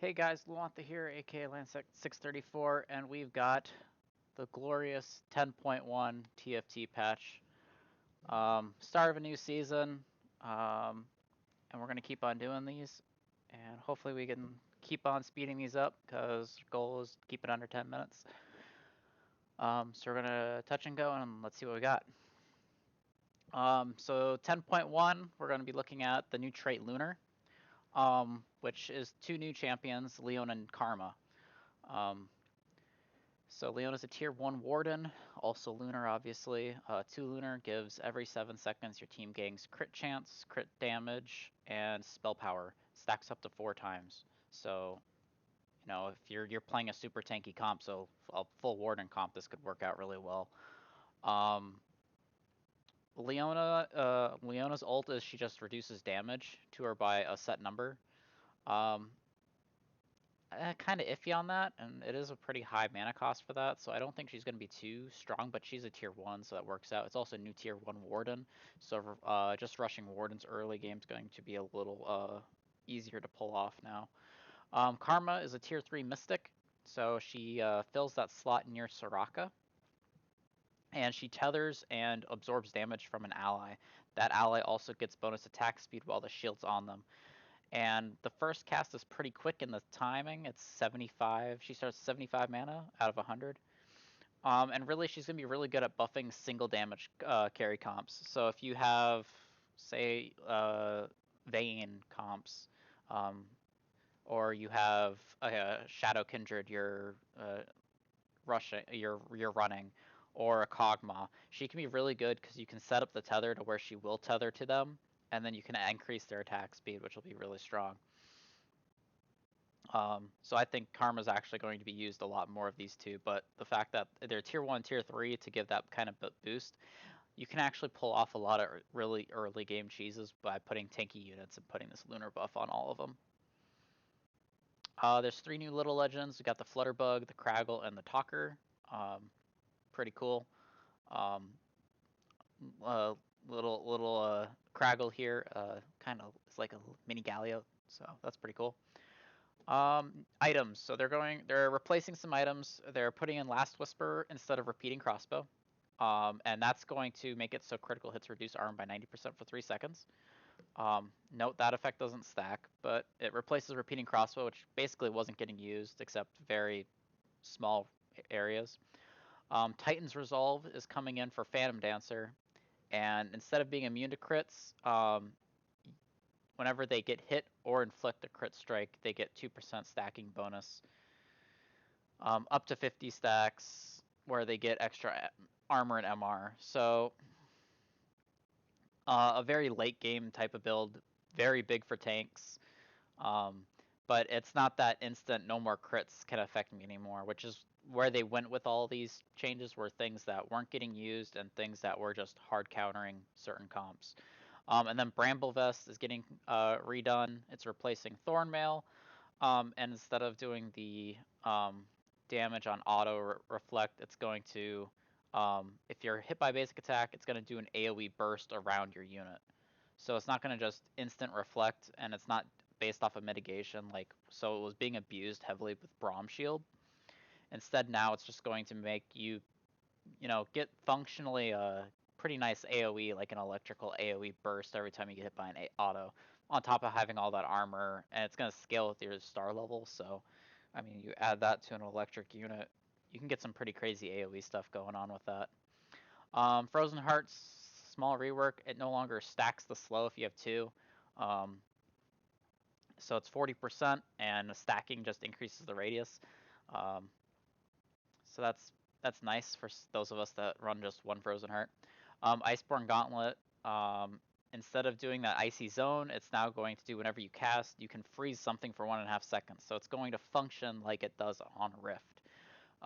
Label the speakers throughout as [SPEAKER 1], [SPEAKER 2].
[SPEAKER 1] Hey guys, Luantha here, aka Land634, and we've got the glorious 10.1 TFT patch. Start of a new season, and we're going to keep on doing these, and hopefully we can keep on speeding these up, because the goal is to keep it under 10 minutes. So we're going to touch and go, and let's see what we got. So 10.1, we're going to be looking at the new trait Lunar, which is two new champions, Leona and Karma. So Leona's a tier 1 Warden, also Lunar obviously. 2 Lunar gives every 7 seconds your team gains crit chance, crit damage, and spell power. Stacks up to 4 times. So, if you're playing a super tanky comp, so a full Warden comp, this could work out really well. Leona's ult is she just reduces damage to her by a set number. Um, Kind of iffy on that, and it is a pretty high mana cost for that, so I don't think she's going to be too strong, but she's a tier 1, so that works out. It's also a new tier 1 Warden, so just rushing Wardens early game is going to be a little easier to pull off now. Karma is a tier 3 Mystic, so she fills that slot near Soraka, and she tethers and absorbs damage from an ally. That ally also gets bonus attack speed while the shield's on them. And the first cast is pretty quick in the timing. It's 75. She starts 75 mana out of 100. And really, she's going to be really good at buffing single damage carry comps. So if you have, say, Vayne comps, um, or you have Shadow Kindred, you're running, or a Kog'Maw, she can be really good because you can set up the tether to where she will tether to them, and then you can increase their attack speed, which will be really strong. So I think Karma's actually going to be used a lot more of these two, but the fact that they're tier 1, tier 3 to give that kind of boost, you can actually pull off a lot of really early game cheeses by putting tanky units and putting this lunar buff on all of them. There's 3 new little legends. We got the Flutterbug, the Craggle, and the Talker. Pretty cool. Um, uh, little Craggle here, kind of it's like a mini Galio, so that's pretty cool. Items. So they're replacing some items. They're putting in Last Whisper instead of Repeating Crossbow. And that's going to make it so critical hits reduce arm by 90% for 3 seconds. Note that effect doesn't stack, but it replaces Repeating Crossbow, which basically wasn't getting used except very small areas. Titan's Resolve is coming in for Phantom Dancer, and instead of being immune to crits, whenever they get hit or inflict a crit strike, they get 2% stacking bonus. Up to 50 stacks, where they get extra armor and MR. So a very late game type of build, very big for tanks. But it's not that instant no more crits can affect me anymore, which is where they went with all these changes, were things that weren't getting used and things that were just hard countering certain comps. And then Bramble Vest is getting redone. It's replacing Thornmail, and instead of doing the damage on auto reflect, it's going to, if you're hit by basic attack, it's going to do an AoE burst around your unit. So it's not going to just instant reflect, and it's not based off of mitigation, so it was being abused heavily with Braum Shield. Instead, now it's just going to make you, get functionally a pretty nice AoE, like an electrical AoE burst every time you get hit by an auto, on top of having all that armor, and it's going to scale with your star level, so, I mean, you add that to an electric unit, you can get some pretty crazy AoE stuff going on with that. Frozen Hearts, small rework, it no longer stacks the slow if you have 2. So it's 40%, and stacking just increases the radius. Um, so that's nice for those of us that run just one Frozen Heart. Iceborne Gauntlet, instead of doing that icy zone, it's now going to do whenever you cast, you can freeze something for 1.5 seconds. So it's going to function like it does on Rift.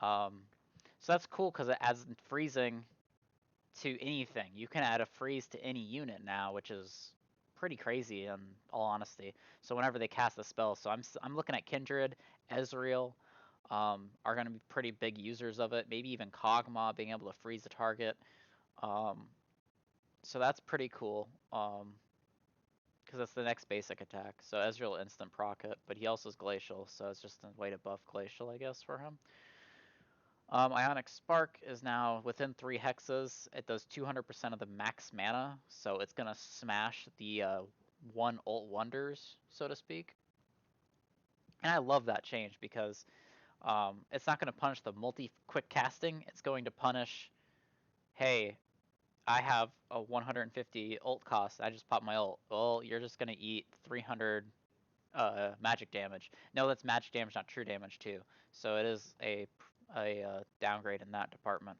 [SPEAKER 1] So that's cool because it adds freezing to anything. You can add a freeze to any unit now, which is pretty crazy in all honesty. So whenever they cast a spell, so I'm looking at Kindred, Ezreal, are going to be pretty big users of it. Maybe even Kog'Maw being able to freeze a target. So that's pretty cool. Because because it's the next basic attack. So Ezreal will instant proc it, but he also is Glacial, so it's just a way to buff Glacial, I guess, for him. Ionic Spark is now within 3 hexes. It does 200% of the max mana, so it's going to smash the 1 ult wonders, so to speak. And I love that change because it's not going to punish the multi-quick casting. It's going to punish, hey, I have a 150 ult cost. I just popped my ult. Well, you're just going to eat 300 magic damage. No, that's magic damage, not true damage too. So it is a downgrade in that department.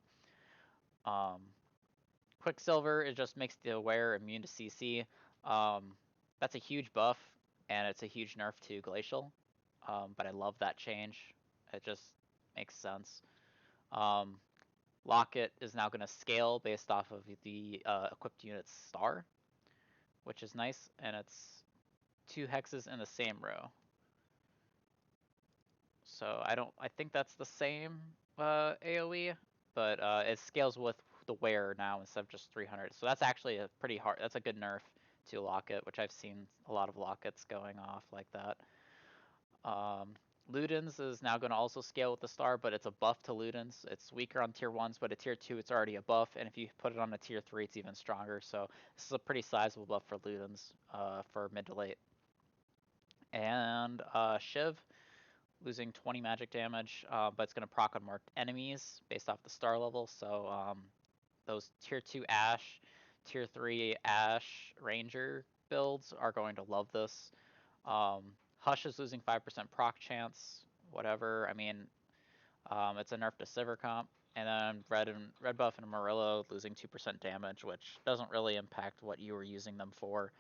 [SPEAKER 1] Quicksilver, it just makes the wearer immune to CC. That's a huge buff, and it's a huge nerf to Glacial. But I love that change. It just makes sense. Locket is now going to scale based off of the equipped unit's star, which is nice, and it's 2 hexes in the same row. So I think that's the same AoE, but it scales with the wearer now instead of just 300. So that's actually a pretty hard, that's a good nerf to Locket, which I've seen a lot of Lockets going off like that. Ludens is now going to also scale with the star, but it's a buff to Ludens. It's weaker on tier 1s, but at tier 2 it's already a buff, and if you put it on a tier 3 it's even stronger. So this is a pretty sizable buff for Ludens for mid to late. And Shiv, losing 20 magic damage, but it's going to proc on more enemies based off the star level. So those tier 2 Ashe, tier 3 Ashe Ranger builds are going to love this. Hush is losing 5% proc chance, whatever. I mean, it's a nerf to Sivir comp. And then red buff and Murillo losing 2% damage, which doesn't really impact what you were using them for.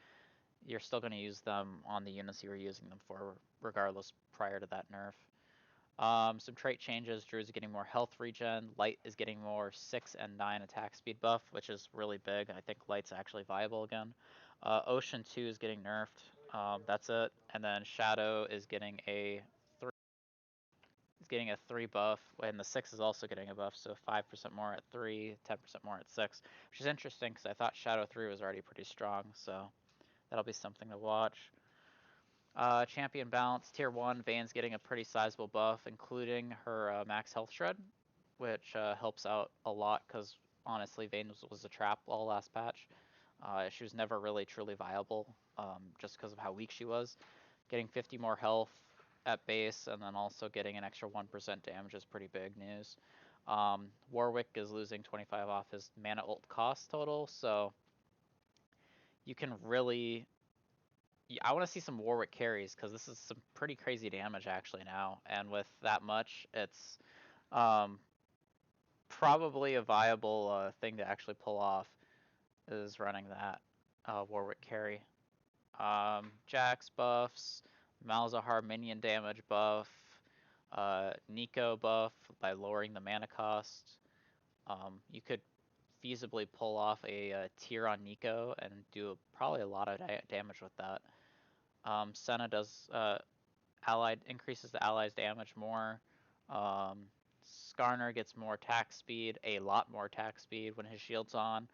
[SPEAKER 1] You're still going to use them on the units you were using them for, regardless prior to that nerf. Some trait changes. Druid's getting more health regen. Light is getting more 6 and 9 attack speed buff, which is really big. I think Light's actually viable again. Ocean 2 is getting nerfed. That's it. And then Shadow is getting a 3. It's getting a 3 buff, and the 6 is also getting a buff, so 5% more at 3, 10% more at 6, which is interesting because I thought Shadow 3 was already pretty strong, so that'll be something to watch. Champion balance, tier 1, Vayne's getting a pretty sizable buff, including her max health shred, which helps out a lot because honestly, Vayne was a trap all last patch. She was never really truly viable just because of how weak she was. Getting 50 more health at base and then also getting an extra 1% damage is pretty big news. Warwick is losing 25 off his mana ult cost total, so you can really... I want to see some Warwick carries because this is some pretty crazy damage actually now, and with that much, it's probably a viable thing to actually pull off is running that Warwick carry. Jax buffs, Malzahar minion damage buff, Nico buff by lowering the mana cost. You could feasibly pull off a tier on Nico and do probably a lot of damage with that. Senna does increases the allies' damage more. Skarner gets more attack speed, a lot more attack speed when his shield's on.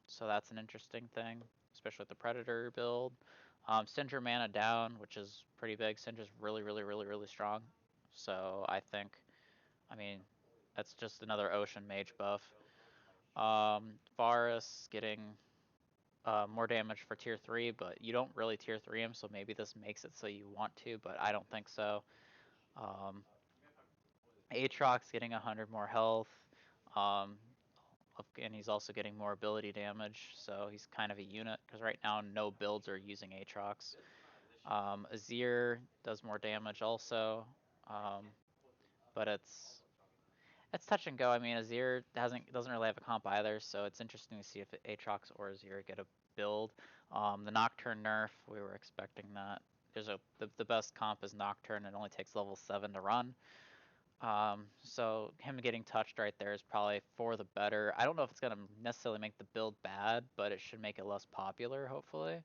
[SPEAKER 1] So that's an interesting thing, especially with the Predator build. Syndra mana down, which is pretty big. Syndra's really, really, really, really strong. So I think, I mean, that's just another Ocean Mage buff. Varus getting more damage for tier 3, but you don't really tier 3 him, so maybe this makes it so you want to, but I don't think so. Aatrox getting 100 more health, and he's also getting more ability damage, so he's kind of a unit, because right now no builds are using Aatrox. Azir does more damage also, but it's touch and go. I mean, Azir doesn't really have a comp either, so it's interesting to see if Aatrox or Azir get a build. The Nocturne nerf, we were expecting that. The best comp is Nocturne. It only takes level 7 to run. So him getting touched right there is probably for the better. I don't know if it's gonna necessarily make the build bad, but it should make it less popular, hopefully.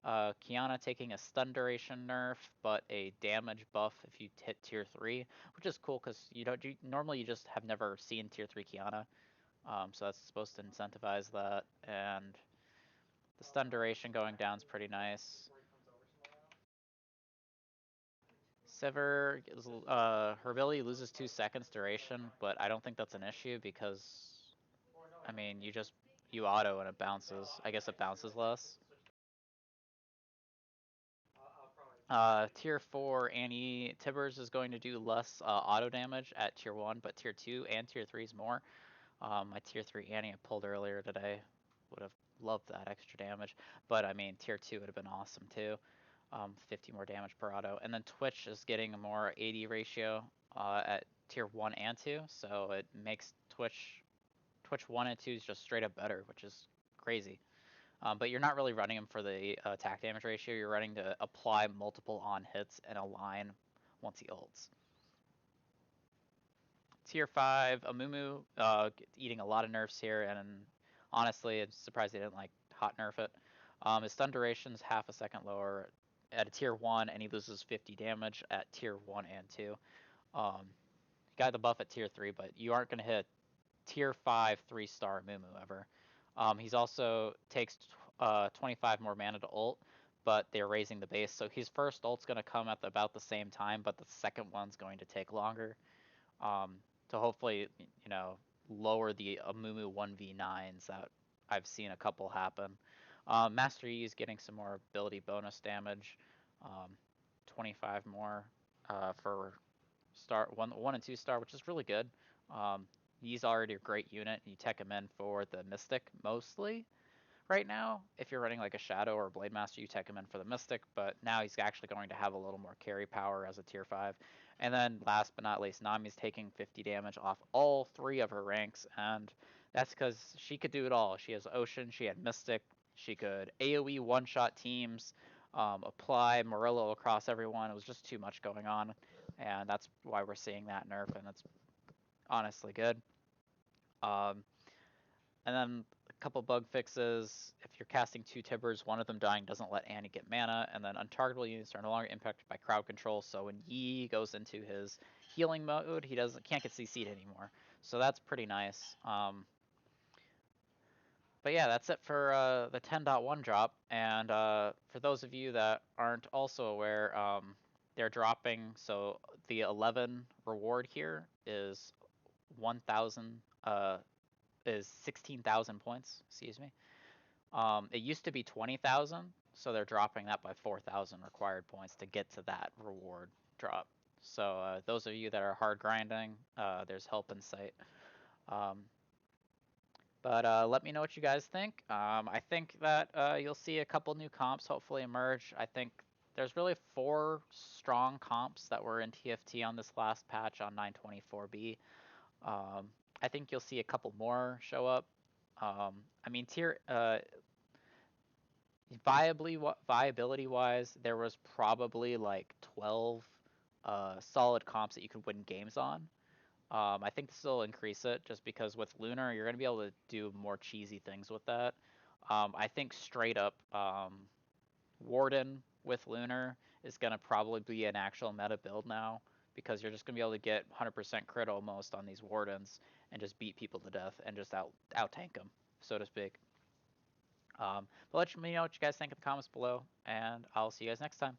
[SPEAKER 1] Kiana taking a stun duration nerf, but a damage buff if you hit tier 3, which is cool because normally you just have never seen tier 3 Kiana, so that's supposed to incentivize that. And The stun duration going down is pretty nice. Sivir, her ability loses 2 seconds duration, but I don't think that's an issue because, I mean, you auto and it bounces. I guess it bounces less. Tier 4 Annie Tibbers is going to do less auto damage at Tier 1, but Tier 2 and Tier 3 is more. My Tier 3 Annie I pulled earlier today. Would have loved that extra damage, but I mean, Tier 2 would have been awesome too. 50 more damage per auto. And then Twitch is getting a more 80 ratio at Tier 1 and 2, so it makes Twitch 1 and 2 is just straight up better, which is crazy. But you're not really running them for the attack damage ratio. You're running to apply multiple on hits in a line once he ults. Tier 5, Amumu eating a lot of nerfs here, and honestly, I'm surprised they didn't like hot nerf it. His stun duration is half a second lower at a Tier 1, and he loses 50 damage at Tier 1 and 2. He got the buff at Tier 3, but you aren't going to hit Tier 5 3-star Amumu ever. He's also takes 25 more mana to ult, but they're raising the base, so his first ult's going to come at about the same time, but the second one's going to take longer. To hopefully, lower the Amumu 1v9s that I've seen a couple happen. Master Yi is getting some more ability bonus damage, 25 more for star 1 and 2 star, which is really good. He's already a great unit. You tech him in for the Mystic mostly right now. If you're running like a Shadow or a Blade Master, you tech him in for the Mystic, but now he's actually going to have a little more carry power as a Tier 5. And then last but not least, Nami's taking 50 damage off all 3 of her ranks, and that's because she could do it all. She has Ocean, she had Mystic, she could AoE one-shot teams, apply Morello across everyone. It was just too much going on, and that's why we're seeing that nerf, and it's honestly good. And then a couple bug fixes. If you're casting 2 Tibbers, one of them dying doesn't let Annie get mana, and then untargetable units are no longer impacted by crowd control. So when Yi goes into his healing mode, he can't get CC'd anymore. So that's pretty nice. But yeah, that's it for the 10.1 drop. And for those of you that aren't also aware, they're dropping. So the 11 reward here is 1,000. Is 16,000 points. Excuse me. It used to be 20,000, so they're dropping that by 4,000 required points to get to that reward drop. So those of you that are hard grinding, there's help in sight. But let me know what you guys think. I think that you'll see a couple new comps hopefully emerge. I think there's really 4 strong comps that were in TFT on this last patch on 924B. I think you'll see a couple more show up. I mean, viability wise, there was probably like 12 solid comps that you could win games on. I think this will increase it just because with Lunar, you're going to be able to do more cheesy things with that. I think straight up Warden with Lunar is going to probably be an actual meta build now because you're just going to be able to get 100% crit almost on these Wardens and just beat people to death and just out tank them, so to speak. But let me know what you guys think in the comments below, and I'll see you guys next time.